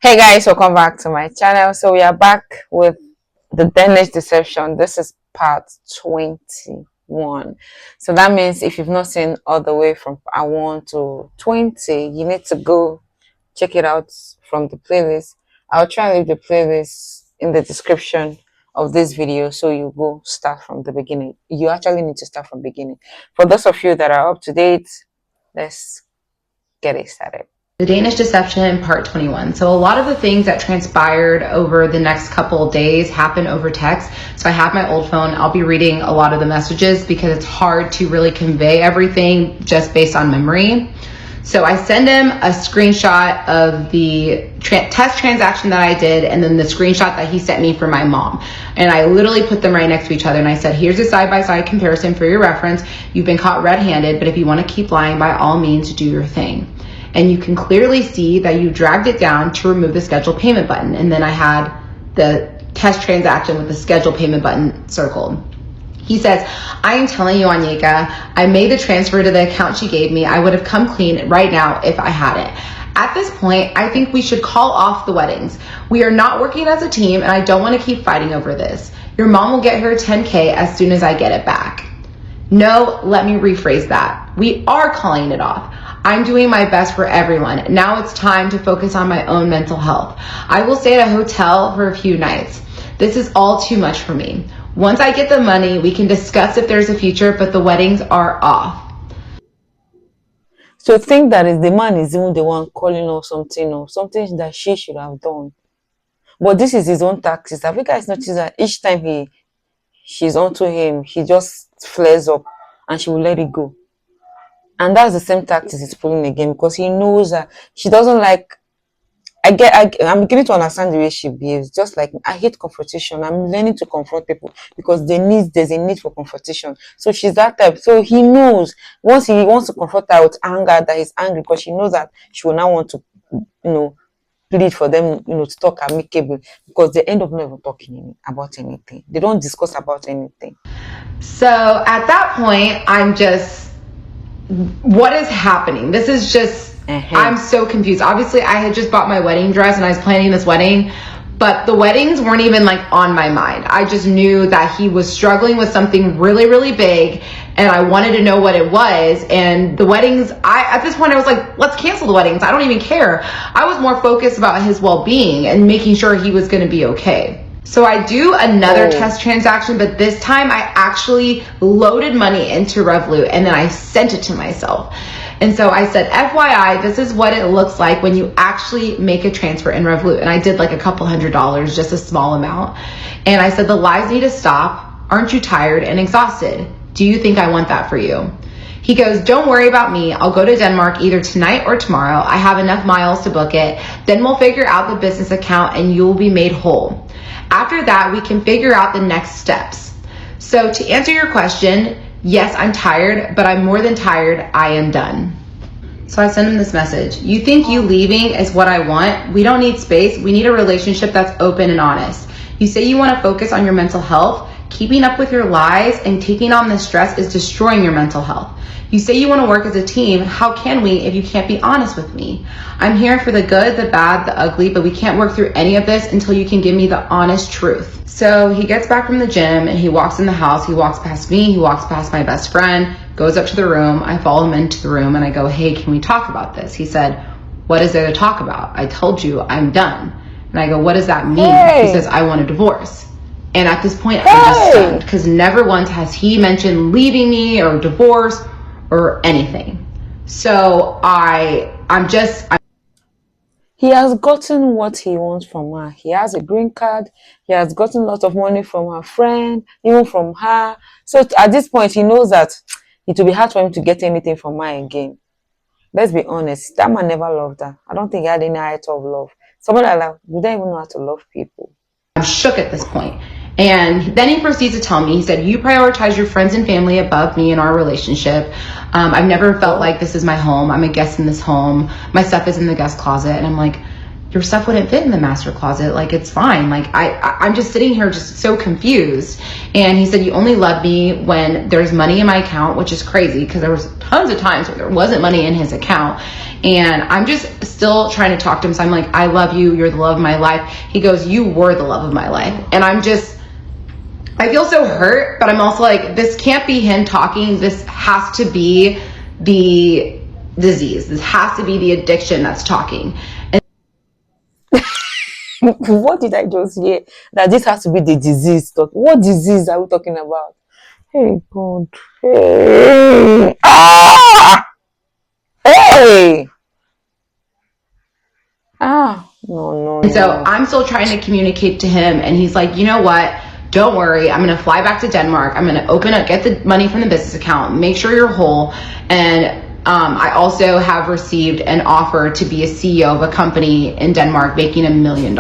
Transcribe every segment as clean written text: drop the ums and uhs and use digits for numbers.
Hey guys, welcome back to my channel. So we are back with the Danish Deception. This is part 21. So that means if you've not seen all the way from part 1 to 20, you need to go check it out from the playlist. I'll try and leave the playlist in the description of this video so you go start from the beginning. You actually need to start from the beginning. For those of you that are up to date, let's get it started. The Danish Deception, part 21. So a lot of the things that transpired over the next couple of days happened over text. So I have my old phone. I'll be reading a lot of the messages because it's hard to really convey everything just based on memory. So I send him a screenshot of the test transaction that I did and then the screenshot that he sent me for my mom. And I literally put them right next to each other. And I said, here's a side-by-side comparison for your reference. You've been caught red-handed, but if you want to keep lying, by all means, do your thing. And you can clearly see that you dragged it down to remove the schedule payment button. And then I had the test transaction with the schedule payment button circled. He says, I am telling you, Anyika, I made the transfer to the account she gave me. I would have come clean right now if I had it. At this point, I think we should call off the weddings. We are not working as a team and I don't want to keep fighting over this. Your mom will get her $10K as soon as I get it back. No, let me rephrase that. We are calling it off. I'm doing my best for everyone. Now it's time to focus on my own mental health. I will stay at a hotel for a few nights. This is all too much for me. Once I get the money, we can discuss if there's a future, but the weddings are off. So think that is the man is even the one calling or something that she should have done. But this is his own tactics. Have you guys noticed that each time she's onto him, he just flares up and she will let it go? And that's the same tactics he's pulling again because he knows that she doesn't like. I'm beginning to understand the way she behaves. Just like I hate confrontation. I'm learning to confront people because there's a need for confrontation. So she's that type. So he knows once he wants to confront her with anger that he's angry because she knows that she will now want to, plead for them, to talk amicably because they end up never talking about anything. They don't discuss about anything. So at that point, I'm just, what is happening? This is just, I'm so confused. Obviously, I had just bought my wedding dress and I was planning this wedding, but the weddings weren't even like on my mind. I just knew that he was struggling with something really, really big and I wanted to know what it was. And the weddings, at this point, I was like, let's cancel the weddings. I don't even care. I was more focused about his well-being and making sure he was going to be okay. So I do another test transaction, but this time I actually loaded money into Revolut and then I sent it to myself. And so I said, FYI, this is what it looks like when you actually make a transfer in Revolut. And I did like a couple $100, just a small amount. And I said, the lies need to stop. Aren't you tired and exhausted? Do you think I want that for you? He goes, don't worry about me. I'll go to Denmark either tonight or tomorrow. I have enough miles to book it. Then we'll figure out the business account and you'll be made whole. After that, we can figure out the next steps. So to answer your question, yes, I'm tired, but I'm more than tired. I am done. So I sent him this message. You think you leaving is what I want? We don't need space. We need a relationship that's open and honest. You say you want to focus on your mental health. Keeping up with your lies and taking on the stress is destroying your mental health. You say you want to work as a team. How can we if you can't be honest with me? I'm here for the good, the bad, the ugly, but we can't work through any of this until you can give me the honest truth. So he gets back from the gym and he walks in the house. He walks past me. He walks past my best friend, goes up to the room. I follow him into the room and I go, hey, can we talk about this? He said, what is there to talk about? I told you I'm done. And I go, what does that mean? He says, I want a divorce. And at this point, I'm just stunned because never once has he mentioned leaving me or divorce or anything. So he has gotten what he wants from her. He has a green card. He has gotten a lot of money from her friend, even from her. So at this point, he knows that it will be hard for him to get anything from her again. Let's be honest. That man never loved her. I don't think he had any height of love. Somebody like, we don't even know how to love people. I'm shook at this point. And then he proceeds to tell me, he said, you prioritize your friends and family above me in our relationship. I've never felt like this is my home. I'm a guest in this home. My stuff is in the guest closet. And I'm like, your stuff wouldn't fit in the master closet. Like, it's fine. Like, I'm just sitting here just so confused. And he said, you only love me when there's money in my account, which is crazy because there was tons of times where there wasn't money in his account. And I'm just still trying to talk to him. So I'm like, I love you. You're the love of my life. He goes, you were the love of my life. And I feel so hurt, but I'm also like, this can't be him talking. This has to be the disease. This has to be the addiction that's talking. What did I just hear? That this has to be the disease talk. What disease are we talking about? Hey God. Hey. Ah! Hey. No. And so I'm still trying to communicate to him, and he's like, you know what? Don't worry. I'm going to fly back to Denmark. I'm going to get the money from the business account, make sure you're whole. And I also have received an offer to be a CEO of a company in Denmark making $1 million.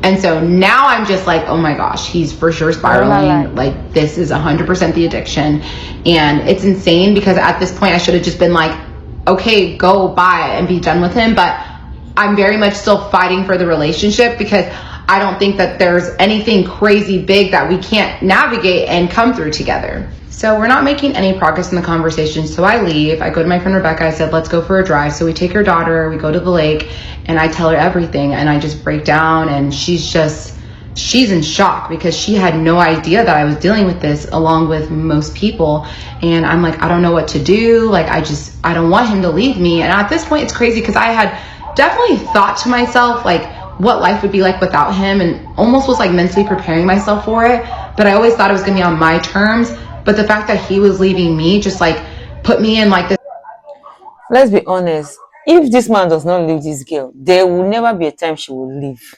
And so now I'm just like, oh my gosh, he's for sure spiraling. Like, this is 100% the addiction. And it's insane because at this point I should have just been like, okay, go buy and be done with him. But I'm very much still fighting for the relationship because I don't think that there's anything crazy big that we can't navigate and come through together. So we're not making any progress in the conversation. So I leave. I go to my friend Rebecca. I said, let's go for a drive. So we take her daughter, we go to the lake, and I tell her everything. And I just break down, and she's in shock because she had no idea that I was dealing with this along with most people. And I'm like, I don't know what to do. Like, I don't want him to leave me. And at this point, it's crazy because I had definitely thought to myself, like, what life would be like without him, and almost was like mentally preparing myself for it. But I always thought it was going to be on my terms. But the fact that he was leaving me just like put me in like this. Let's be honest. If this man does not leave this girl, there will never be a time she will leave.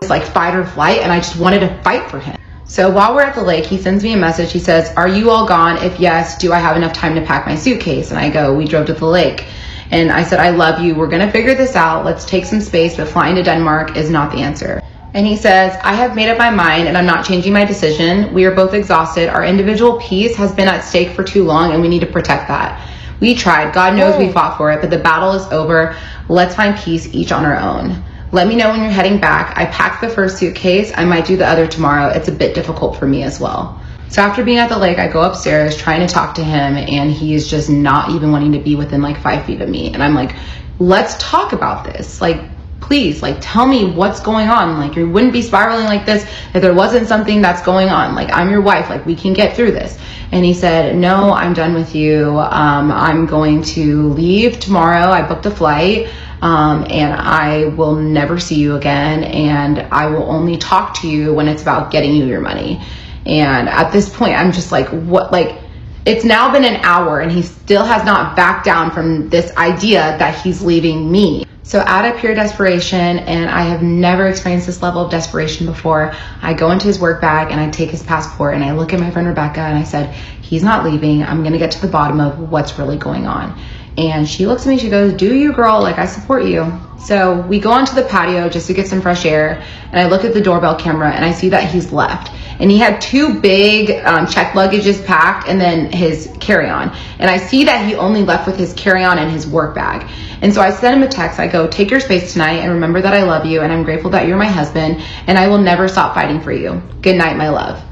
It's like fight or flight, and I just wanted to fight for him. So while we're at the lake, he sends me a message. He says, are you all gone? If yes, do I have enough time to pack my suitcase? And I go, we drove to the lake. And I said, I love you. We're going to figure this out. Let's take some space, but flying to Denmark is not the answer. And he says, I have made up my mind and I'm not changing my decision. We are both exhausted. Our individual peace has been at stake for too long and we need to protect that. We tried. God knows we fought for it, but the battle is over. Let's find peace each on our own. Let me know when you're heading back. I packed the first suitcase. I might do the other tomorrow. It's a bit difficult for me as well. So after being at the lake, I go upstairs trying to talk to him, and he is just not even wanting to be within like 5 feet of me. And I'm like, let's talk about this. Like, please, like, tell me what's going on. Like, you wouldn't be spiraling like this if there wasn't something that's going on. Like, I'm your wife. Like, we can get through this. And he said, no, I'm done with you. I'm going to leave tomorrow. I booked a flight. And I will never see you again. And I will only talk to you when it's about getting you your money. And at this point, I'm just like, what? Like, it's now been an hour and he still has not backed down from this idea that he's leaving me. So out of pure desperation, and I have never experienced this level of desperation before, I go into his work bag and I take his passport and I look at my friend Rebecca and I said, he's not leaving. I'm going to get to the bottom of what's really going on. And she looks at me, she goes, do you, girl? Like, I support you. So we go onto the patio just to get some fresh air. And I look at the doorbell camera and I see that he's left. And he had 2 big check luggages packed and then his carry-on. And I see that he only left with his carry-on and his work bag. And so I sent him a text. I go, take your space tonight and remember that I love you and I'm grateful that you're my husband and I will never stop fighting for you. Good night, my love.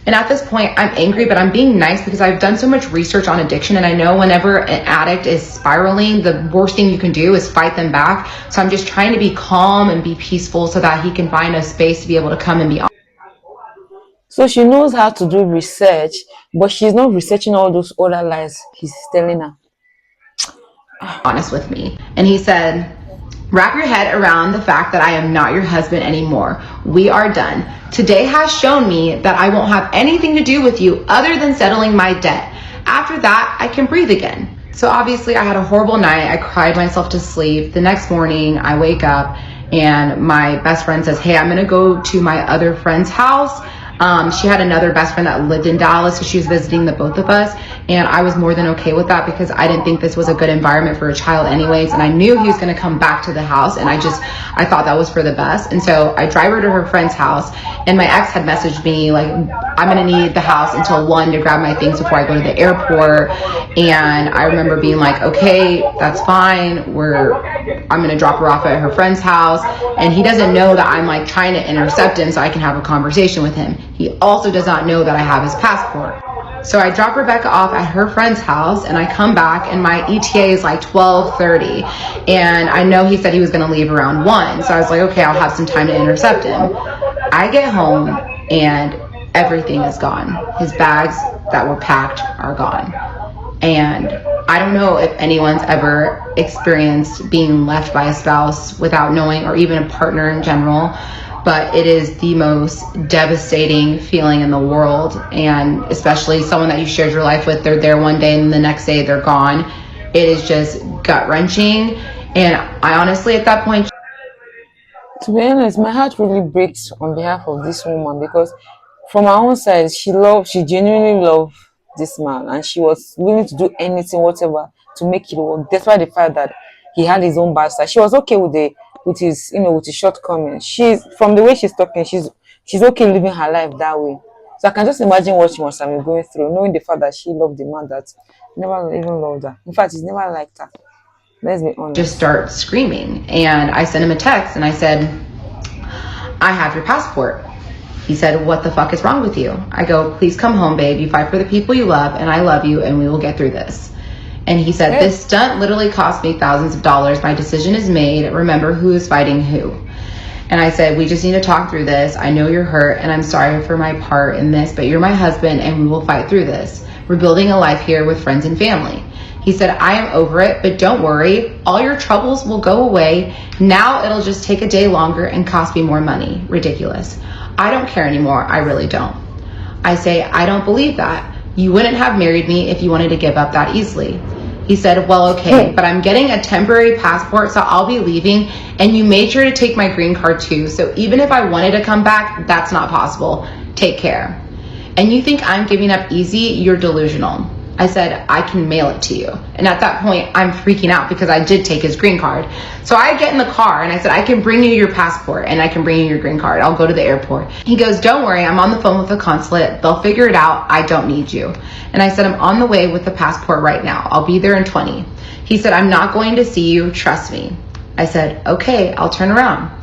And at this point, I'm angry, but I'm being nice because I've done so much research on addiction. And I know whenever an addict is spiraling, the worst thing you can do is fight them back. So I'm just trying to be calm and be peaceful so that he can find a space to be able to come and be honest. So she knows how to do research, but she's not researching all those other lies he's telling her. Honest with me. And he said, wrap your head around the fact that I am not your husband anymore. We are done. Today has shown me that I won't have anything to do with you other than settling my debt. After that, I can breathe again. So obviously I had a horrible night. I cried myself to sleep. The next morning I wake up and my best friend says, hey, I'm going to go to my other friend's house. She had another best friend that lived in Dallas, so she was visiting the both of us, and I was more than okay with that because I didn't think this was a good environment for a child anyways, and I knew he was going to come back to the house, and I thought that was for the best. And so I drive her to her friend's house, and my ex had messaged me like, I'm going to need the house until 1 to grab my things before I go to the airport. And I remember being like, okay, that's fine. I'm going to drop her off at her friend's house. And he doesn't know that I'm like trying to intercept him so I can have a conversation with him. He also does not know that I have his passport. So I drop Rebecca off at her friend's house, and I come back, and my ETA is like 12:30, and I know he said he was going to leave around 1. So I was like, okay, I'll have some time to intercept him. I get home, and everything is gone. His bags that were packed are gone. And I don't know if anyone's ever experienced being left by a spouse without knowing, or even a partner in general, but it is the most devastating feeling in the world. And especially someone that you shared your life with, they're there one day and the next day they're gone. It is just gut-wrenching. And I honestly, at that point, To be honest, my heart really breaks on behalf of this woman, because from her own side, she genuinely loved this man, and she was willing to do anything, whatever, to make it work, despite the fact that he had his own bad side. She was okay with his, with his shortcomings. She's, from the way she's talking, she's okay living her life that way. So I can just imagine what she must have been going through, knowing the fact that she loved the man that never even loved her. In fact, he's never liked her. Let's be honest. Just start screaming. And I sent him a text and I said, I have your passport. He said, what the fuck is wrong with you? I go, please come home, babe. You fight for the people you love, and I love you, and we will get through this. And he said, this stunt literally cost me thousands of dollars. My decision is made. Remember who is fighting who. And I said, we just need to talk through this. I know you're hurt, and I'm sorry for my part in this, but you're my husband, and we will fight through this. We're building a life here with friends and family. He said, I am over it, but don't worry. All your troubles will go away. Now it'll just take a day longer and cost me more money. Ridiculous. I don't care anymore. I really don't. I say, I don't believe that. You wouldn't have married me if you wanted to give up that easily. He said, well, okay, but I'm getting a temporary passport, so I'll be leaving, and you made sure to take my green card too. So even if I wanted to come back, that's not possible. Take care. And you think I'm giving up easy? You're delusional. I said, I can mail it to you. And at that point, I'm freaking out because I did take his green card. So I get in the car and I said, I can bring you your passport and I can bring you your green card. I'll go to the airport. He goes, don't worry, I'm on the phone with the consulate. They'll figure it out. I don't need you. And I said, I'm on the way with the passport right now. I'll be there in 20. He said, I'm not going to see you. Trust me. I said, okay, I'll turn around.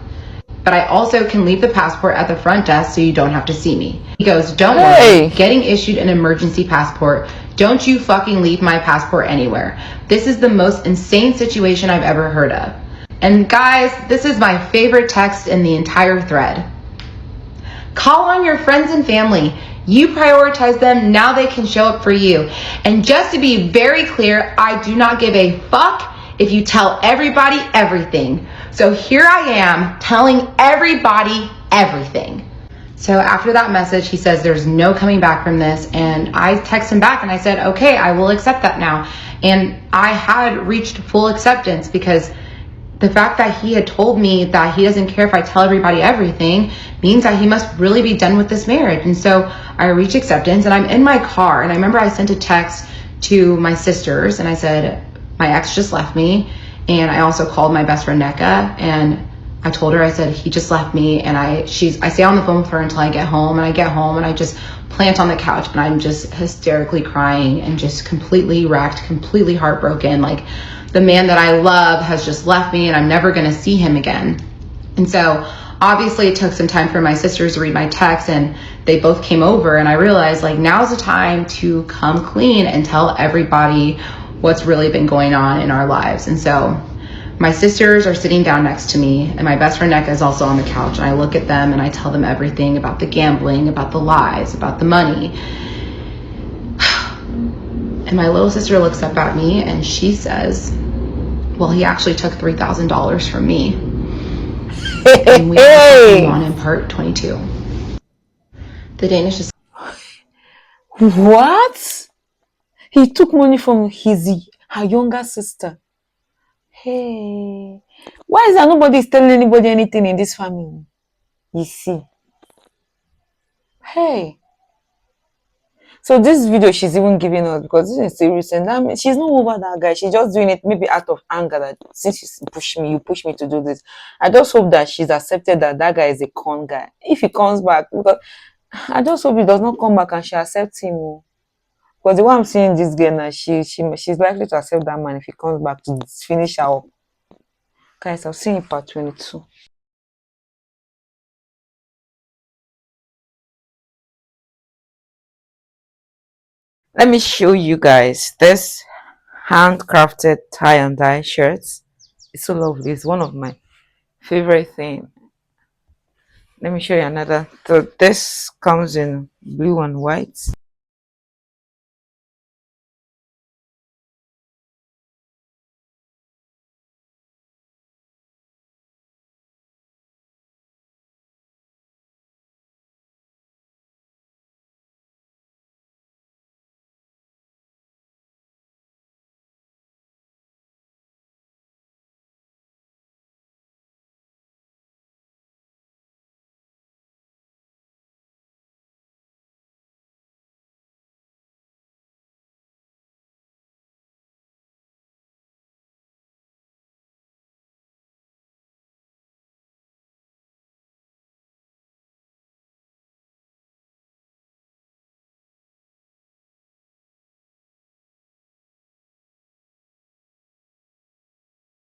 But I also can leave the passport at the front desk so you don't have to see me. He goes, don't worry, getting issued an emergency passport. Don't you fucking leave my passport anywhere. This is the most insane situation I've ever heard of. And guys, this is my favorite text in the entire thread. Call on your friends and family. You prioritize them, now they can show up for you. And just to be very clear, I do not give a fuck if you tell everybody everything. So here I am telling everybody everything. So after that message, he says there's no coming back from this. And I text him back and I said, okay, I will accept that now. And I had reached full acceptance because the fact that he had told me that he doesn't care if I tell everybody everything means that he must really be done with this marriage. And so I reached acceptance and I'm in my car. And I remember I sent a text to my sisters and I said, my ex just left me. And I also called my best friend Nneka and I told her, I said, he just left me. And I stay on the phone with her until I get home. And I get home and I just plant on the couch and I'm just hysterically crying and just completely wrecked, completely heartbroken. Like the man that I love has just left me and I'm never going to see him again. And so obviously it took some time for my sisters to read my text and they both came over and I realized like now's the time to come clean and tell everybody what's really been going on in our lives. And so my sisters are sitting down next to me and my best friend Nneka is also on the couch and I look at them and I tell them everything about the gambling, about the lies, about the money. And my little sister looks up at me and she says, well, he actually took $3,000 from me. And we are on in part 22. The Danish Deception. What? He took money from her younger sister. Hey, why is there nobody telling anybody anything in this family? You see, Hey. So this video she's even giving us, because this is still recent. That means she's not over that guy. She's just doing it maybe out of anger that since you push me to do this. I just hope that she's accepted that that guy is a con guy. If he comes back, because I just hope he does not come back and she accepts him. Oh. Because the way I'm seeing this girl now, she's likely to accept that man if he comes back to finish her up. Guys, I'll see you in part 22. Let me show you guys this handcrafted tie and dye shirts. It's so lovely. It's one of my favorite things. Let me show you another. So this comes in blue and white.